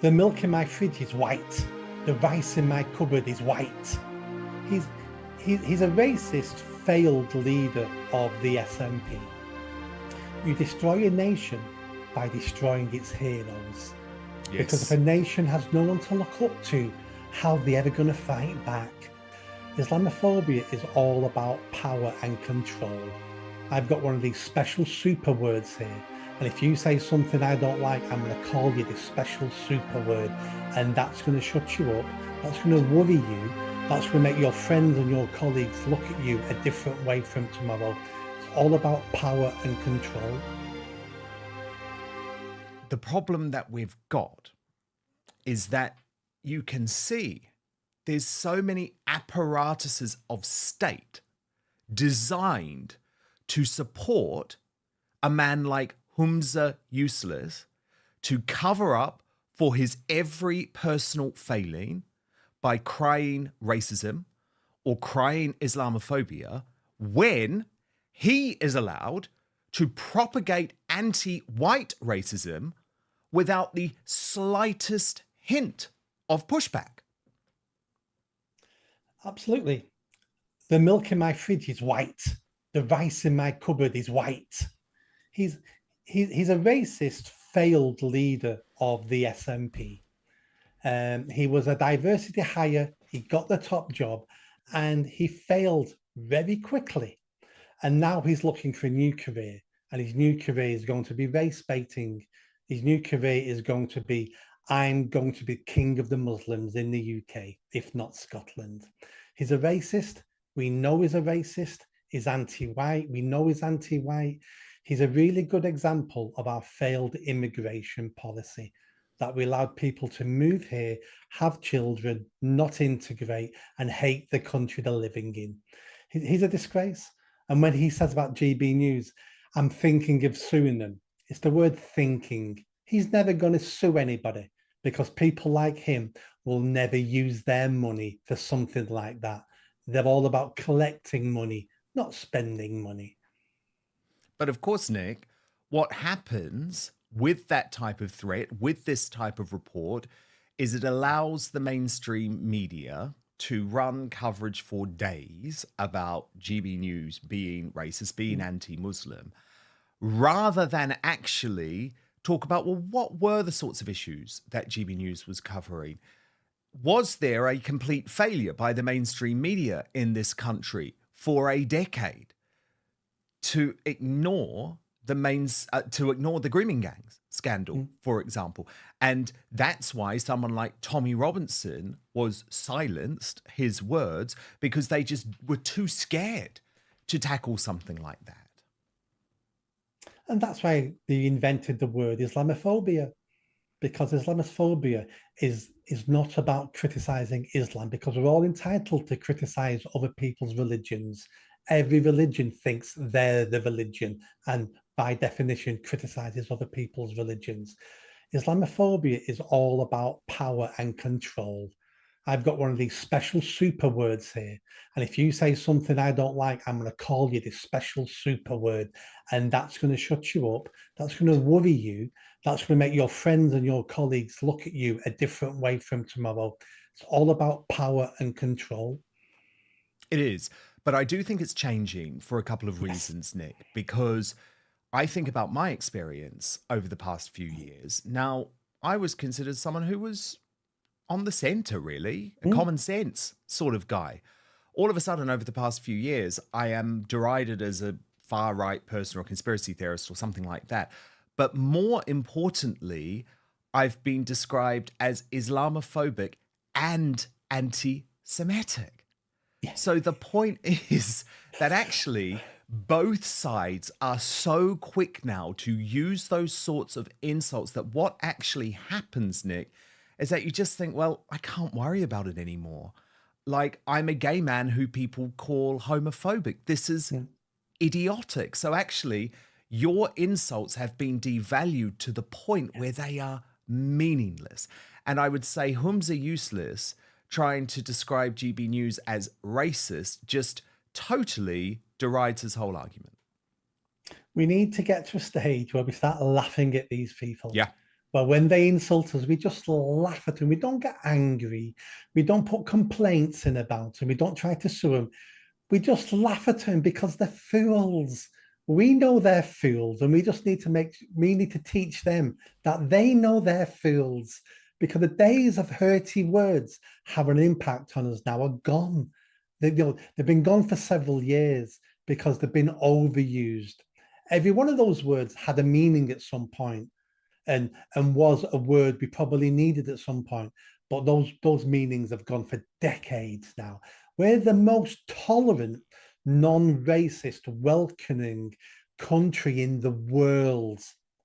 The milk in my fridge is white. The rice in my cupboard is white. He's he's a racist, failed leader of the SNP. You destroy a nation by destroying its heroes. Because if Yes. a nation has no one to look up to, how are they ever going to fight back? Islamophobia is all about power and control. I've got one of these special super words here. And if you say something I don't like, I'm going to call you this special super word. And that's going to shut you up. That's going to worry you. That's going to make your friends and your colleagues look at you a different way from tomorrow. It's all about power and control. The problem that we've got is that you can see there's so many apparatuses of state designed to support a man like Humza Useless to cover up for his every personal failing by crying racism or crying Islamophobia when he is allowed to propagate anti-white racism without the slightest hint of pushback. Absolutely. The milk in my fridge is white. The rice in my cupboard is white. He's a racist, failed leader of the SNP. He was a diversity hire. He got the top job, and he failed very quickly. And now he's looking for a new career, and his new career is going to be race baiting. His new career is going to be, I'm going to be king of the Muslims in the UK, if not Scotland. He's a racist. We know he's a racist. He's anti-white. We know he's anti-white. He's a really good example of our failed immigration policy, that we allowed people to move here, have children, not integrate, and hate the country they're living in. He's a disgrace. And when he says about GB News, I'm thinking of suing them, it's the word thinking. He's never going to sue anybody because people like him will never use their money for something like that. They're all about collecting money, not spending money. But of course, Nick, what happens with that type of threat, with this type of report, is it allows the mainstream media to run coverage for days about GB News being racist, being anti-Muslim, rather than actually talk about, well, what were the sorts of issues that GB News was covering? Was there a complete failure by the mainstream media in this country for a decade to ignore the grooming gangs scandal, for example? And that's why someone like Tommy Robinson was silenced, his words, because they just were too scared to tackle something like that. And that's why they invented the word Islamophobia, because Islamophobia is not about criticizing Islam, because we're all entitled to criticize other people's religions. Every religion thinks they're the religion and by definition criticizes other people's religions. Islamophobia is all about power and control. I've got one of these special super words here. And if you say something I don't like, I'm going to call you this special super word. And that's going to shut you up. That's going to worry you. That's going to make your friends and your colleagues look at you a different way from tomorrow. It's all about power and control. It is. But I do think it's changing for a couple of reasons, Nick, because I think about my experience over the past few years. Now, I was considered someone who was on the center, really, a common sense sort of guy. All of a sudden, over the past few years, I am derided as a far right person or conspiracy theorist or something like that. But more importantly, I've been described as Islamophobic and anti-Semitic. Yeah. So the point is that actually both sides are so quick now to use those sorts of insults that what actually happens, Nick, is that you just think, well, I can't worry about it anymore. Like, I'm a gay man who people call homophobic. This is idiotic. So actually, your insults have been devalued to the point where they are meaningless. And I would say Humza Useless trying to describe GB News as racist just totally derides his whole argument. We need to get to a stage where we start laughing at these people. Yeah. But when they insult us, we just laugh at them. We don't get angry. We don't put complaints in about them. We don't try to sue them. We just laugh at them because they're fools. We know they're fools, and we need to teach them that they know they're fools, because the days of hurty words have an impact on us now are gone. They've been gone for several years because they've been overused. Every one of those words had a meaning at some point, and was a word we probably needed at some point. But those meanings have gone for decades now. We're the most tolerant, non-racist, welcoming country in the world.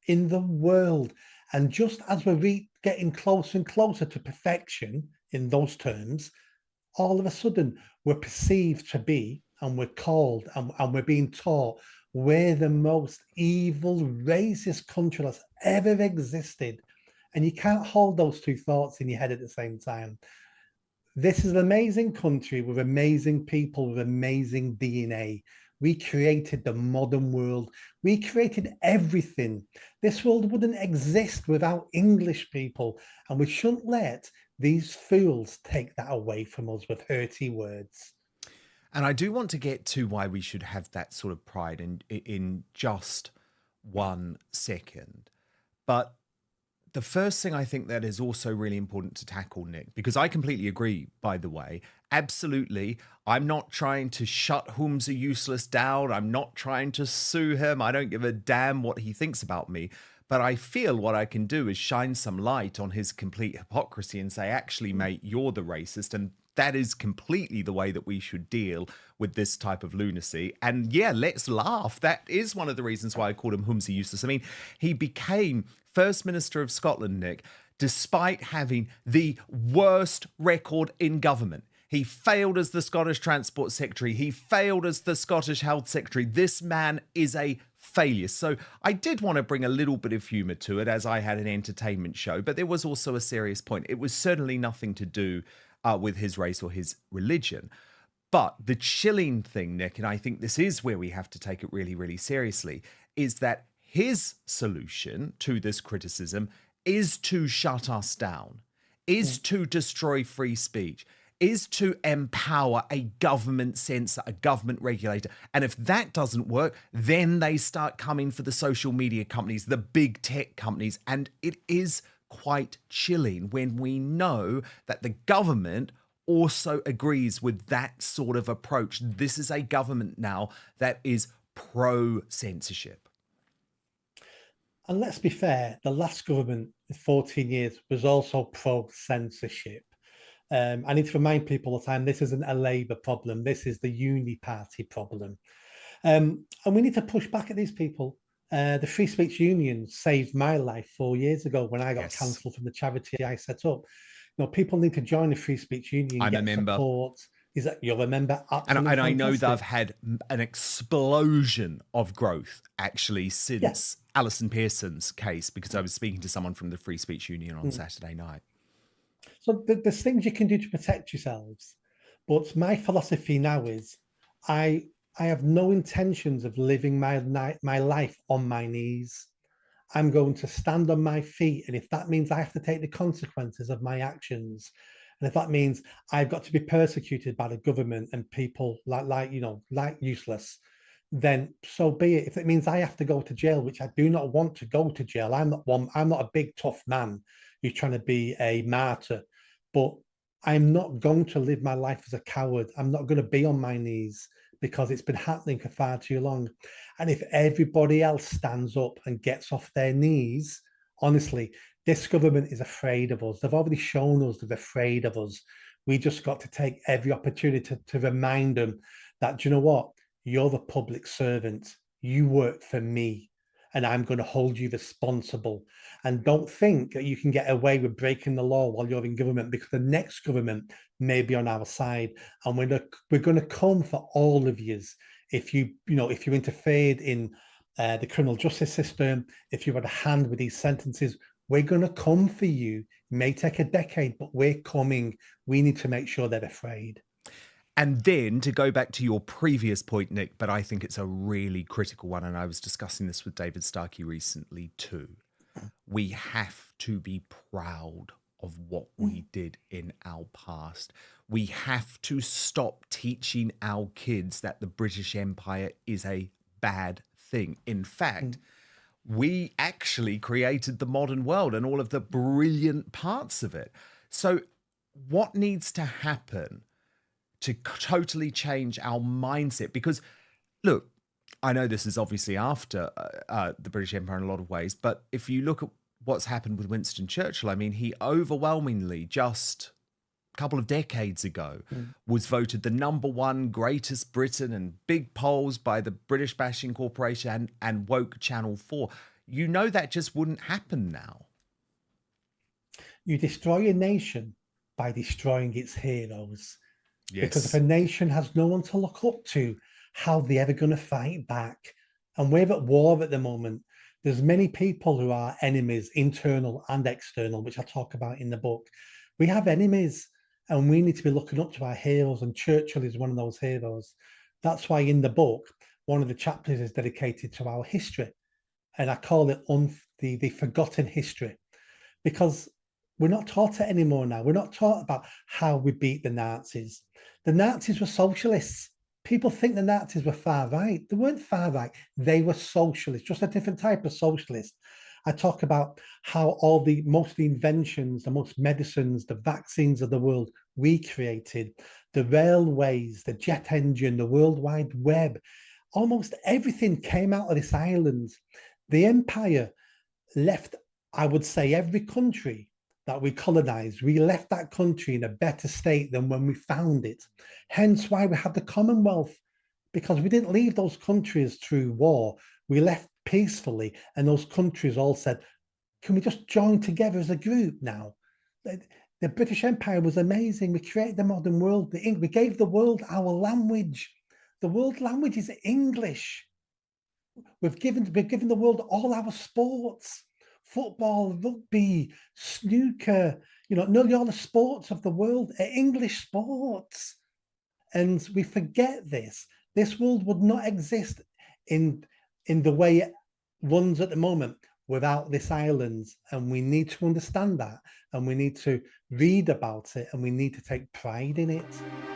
In the world. And just as we're getting closer and closer to perfection in those terms, all of a sudden we're perceived to be, and we're called, and we're being taught we're the most evil, racist country that's ever existed. And you can't hold those two thoughts in your head at the same time. This is an amazing country with amazing people with amazing DNA. We created the modern world. We created everything. This world wouldn't exist without English people. And we shouldn't let these fools take that away from us with hurty words. And I do want to get to why we should have that sort of pride in just 1 second. But the first thing I think that is also really important to tackle, Nick, because I completely agree, by the way, absolutely. I'm not trying to shut Humza Useless down. I'm not trying to sue him. I don't give a damn what he thinks about me. But I feel what I can do is shine some light on his complete hypocrisy and say, actually, mate, you're the racist. And that is completely the way that we should deal with this type of lunacy. And yeah, let's laugh. That is one of the reasons why I called him Humza Useless. I mean, he became First Minister of Scotland, Nick, despite having the worst record in government. He failed as the Scottish Transport Secretary. He failed as the Scottish Health Secretary. This man is a failure. So I did want to bring a little bit of humour to it, as I had an entertainment show, but there was also a serious point. It was certainly nothing to do with his race or his religion. But the chilling thing, Nick, and I think this is where we have to take it really, really seriously, is that his solution to this criticism is to shut us down, is to destroy free speech, is to empower a government censor, a government regulator. And if that doesn't work, then they start coming for the social media companies, the big tech companies. And it is quite chilling when we know that the government also agrees with that sort of approach. This is a government now that is pro-censorship. And let's be fair, the last government, 14 years, was also pro-censorship. I need to remind people all the time, this isn't a Labour problem. This is the Uni Party problem. And we need to push back at these people. The Free Speech Union saved my life 4 years ago when I got cancelled from the charity I set up. People need to join the Free Speech Union. I'm a member. Support. Is that you're a member? Absolutely, and I know that I've had an explosion of growth actually since Alison Pearson's case, because I was speaking to someone from the Free Speech Union on Saturday night. So there's things you can do to protect yourselves, but my philosophy now is I have no intentions of living my life on my knees. I'm going to stand on my feet, and if that means I have to take the consequences of my actions, and if that means I've got to be persecuted by the government and people like useless, then so be it. If it means I have to go to jail, which I do not want to go to jail, I'm not a big tough man who's trying to be a martyr, but I'm not going to live my life as a coward. I'm not going to be on my knees, because it's been happening for far too long. And if everybody else stands up and gets off their knees, honestly, this government is afraid of us. They've already shown us they're afraid of us. We just got to take every opportunity to remind them that, do you know what? You're the public servant. You work for me, and I'm going to hold you responsible. And don't think that you can get away with breaking the law while you're in government, because the next government may be on our side, and we're going to come for all of you if you interfered in the criminal justice system, if you had a hand with these sentences. We're going to come for you. It may take a decade, but we're coming. We need to make sure they're afraid. And then to go back to your previous point, Nick, but I think it's a really critical one, and I was discussing this with David Starkey recently too. We have to be proud of what Mm. we did in our past. We have to stop teaching our kids that the British Empire is a bad thing. In fact, Mm. we actually created the modern world and all of the brilliant parts of it. So, what needs to happen to totally change our mindset? Because, look, I know this is obviously after the British Empire in a lot of ways, but if you look at what's happened with Winston Churchill, I mean, he overwhelmingly just a couple of decades ago Mm. was voted the #1 greatest Britain in big polls by the British Bashing Corporation and Woke Channel 4. You know that just wouldn't happen now. You destroy a nation by destroying its heroes. Because if a Yes. nation has no one to look up to, how are they ever going to fight back? And we're at war at the moment. There's many people who are enemies, internal and external, which I talk about in the book. We have enemies, and we need to be looking up to our heroes, and Churchill is one of those heroes. That's why in the book, one of the chapters is dedicated to our history, and I call it the forgotten history, because we're not taught it anymore now. We're not taught about how we beat the Nazis. The Nazis were socialists. People think the Nazis were far right. They weren't far right. They were socialists, just a different type of socialist. I talk about how all the most of the inventions, the most medicines, the vaccines of the world we created, the railways, the jet engine, the World Wide Web, almost everything came out of this island. The empire left, I would say, every country that we colonized, we left that country in a better state than when we found it. Hence why we have the Commonwealth, because we didn't leave those countries through war. We left peacefully, and those countries all said, can we just join together as a group now? The British Empire was amazing. We created the modern world. We gave the world our language. The world language is English. We've given the world all our sports, football, rugby, snooker, nearly all the sports of the world are English sports. And we forget this. This world would not exist in the way it runs at the moment without this island. And we need to understand that. And we need to read about it, and we need to take pride in it.